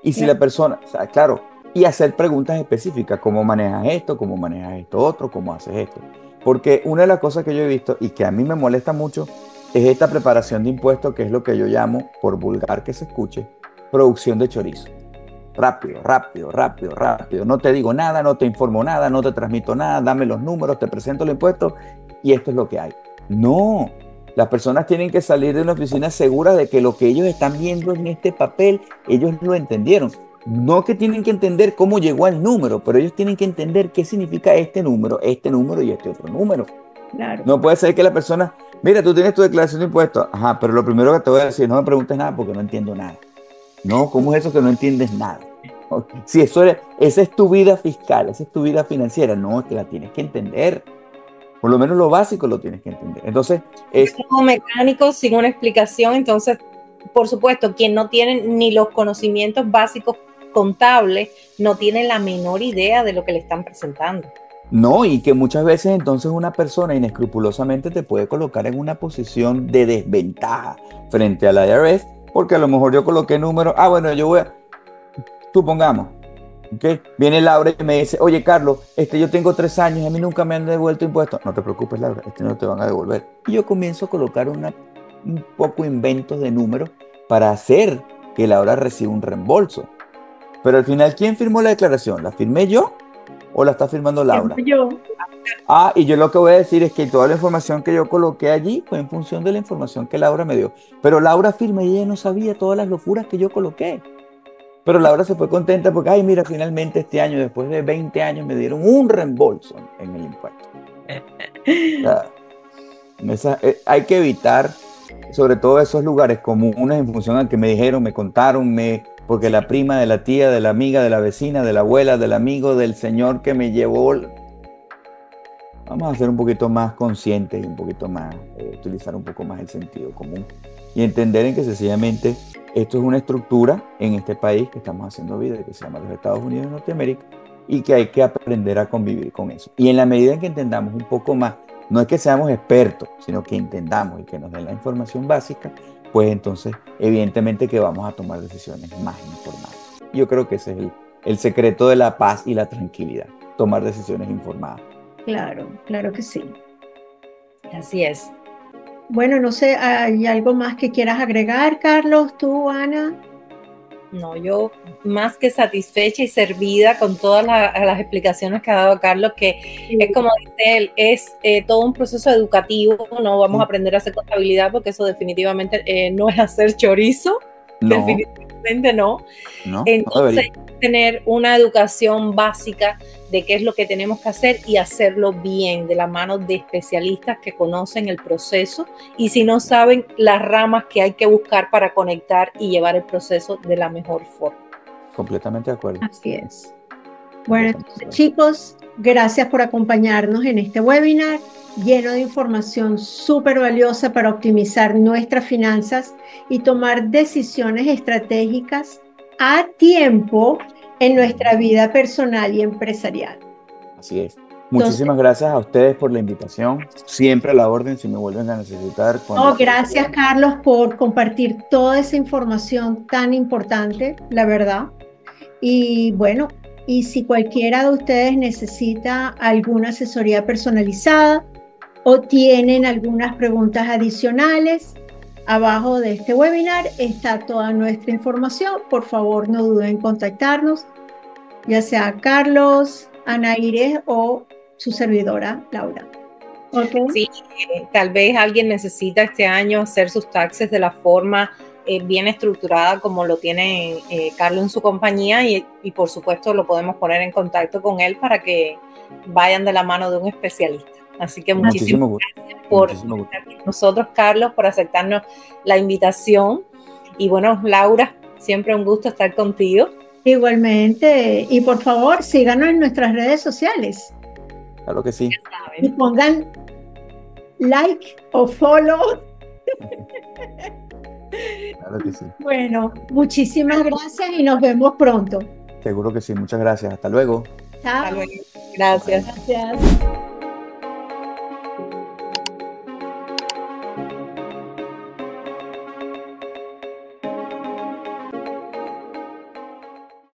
Y si Claro. la persona, o sea, claro, y hacer preguntas específicas, ¿cómo manejas esto? ¿Cómo manejas esto otro? ¿Cómo haces esto? Porque una de las cosas que yo he visto y que a mí me molesta mucho es esta preparación de impuestos, que es lo que yo llamo, por vulgar que se escuche, producción de chorizo. Rápido, rápido, rápido, rápido. No te digo nada, no te informo nada, no te transmito nada, dame los números, te presento los impuestos y esto es lo que hay. No, las personas tienen que salir de una oficina seguras de que lo que ellos están viendo en este papel, ellos lo entendieron. No que tienen que entender cómo llegó al número, pero ellos tienen que entender qué significa este número y este otro número. Claro. No puede ser que la persona, mira, tú tienes tu declaración de impuestos, ajá, pero lo primero que te voy a decir, no me preguntes nada porque no entiendo nada. No, ¿cómo es eso que no entiendes nada? Si esa es tu vida fiscal, esa es tu vida financiera, no, te la tienes que entender. Por lo menos lo básico lo tienes que entender. Entonces, es Como mecánico sin una explicación, entonces, por supuesto, quien no tiene ni los conocimientos básicos contables, no tiene la menor idea de lo que le están presentando. no, y que muchas veces entonces una persona inescrupulosamente te puede colocar en una posición de desventaja frente al IRS, porque a lo mejor yo coloqué números, bueno, supongamos, ¿ok? Viene Laura y me dice, oye Carlos, yo tengo 3 años y a mí nunca me han devuelto impuestos. No te preocupes, Laura, no te van a devolver. Y yo comienzo a colocar un poco inventos de números para hacer que Laura reciba un reembolso. Pero al final, ¿quién firmó la declaración? ¿La firmé yo o la está firmando Laura? Yo. Y yo lo que voy a decir es que toda la información que yo coloqué allí fue en función de la información que Laura me dio. Pero Laura firma y ella no sabía todas las locuras que yo coloqué. Pero Laura se fue contenta porque, ay, mira, finalmente este año, después de 20 años, me dieron un reembolso en el impuesto. O sea, hay que evitar, sobre todo esos lugares comunes en función a que me dijeron, me contaron, porque la prima de la tía, de la amiga, de la vecina, de la abuela, del amigo, del señor que me llevó. Vamos a ser un poquito más conscientes y un poquito más, utilizar un poco más el sentido común y entender en que sencillamente esto es una estructura en este país que estamos haciendo vida, que se llama los Estados Unidos de Norteamérica, y que hay que aprender a convivir con eso. Y en la medida en que entendamos un poco más, no es que seamos expertos, sino que entendamos y que nos den la información básica, pues entonces evidentemente que vamos a tomar decisiones más informadas. Yo creo que ese es el secreto de la paz y la tranquilidad, tomar decisiones informadas. Claro, claro que sí. Así es. Bueno, no sé, ¿hay algo más que quieras agregar, Carlos, tú, Ana? No, yo más que satisfecha y servida con todas las explicaciones que ha dado Carlos, que es como dice él, es todo un proceso educativo. No vamos a aprender a hacer contabilidad porque eso definitivamente no es hacer chorizo, No, definitivamente no. no Entonces, debería. tener una educación básica de qué es lo que tenemos que hacer y hacerlo bien, de la mano de especialistas que conocen el proceso y si no saben las ramas que hay que buscar para conectar y llevar el proceso de la mejor forma. Completamente de acuerdo. Así es. Bueno, entonces, chicos, gracias por acompañarnos en este webinar lleno de información súper valiosa para optimizar nuestras finanzas y tomar decisiones estratégicas a tiempo en nuestra vida personal y empresarial. Así es. Muchísimas gracias a ustedes por la invitación. Siempre a la orden si me vuelven a necesitar. Gracias, Carlos, por compartir toda esa información tan importante, la verdad. Y bueno, y si cualquiera de ustedes necesita alguna asesoría personalizada o tienen algunas preguntas adicionales, abajo de este webinar está toda nuestra información. Por favor, no duden en contactarnos, ya sea Carlos, Ana Iris o su servidora, Laura. Okay. Sí, tal vez alguien necesita este año hacer sus taxes de la forma bien estructurada como lo tiene Carlos en su compañía y por supuesto lo podemos poner en contacto con él para que vayan de la mano de un especialista. Así que muchísimas gracias por estar con nosotros, Carlos, por aceptarnos la invitación. Y bueno, Laura, siempre un gusto estar contigo. Igualmente, y por favor, síganos en nuestras redes sociales. Claro que sí. Y pongan like o follow. Claro que sí. Bueno, muchísimas gracias y nos vemos pronto. Seguro que sí. Muchas gracias. Hasta luego. Chao. Hasta luego. Gracias. Gracias.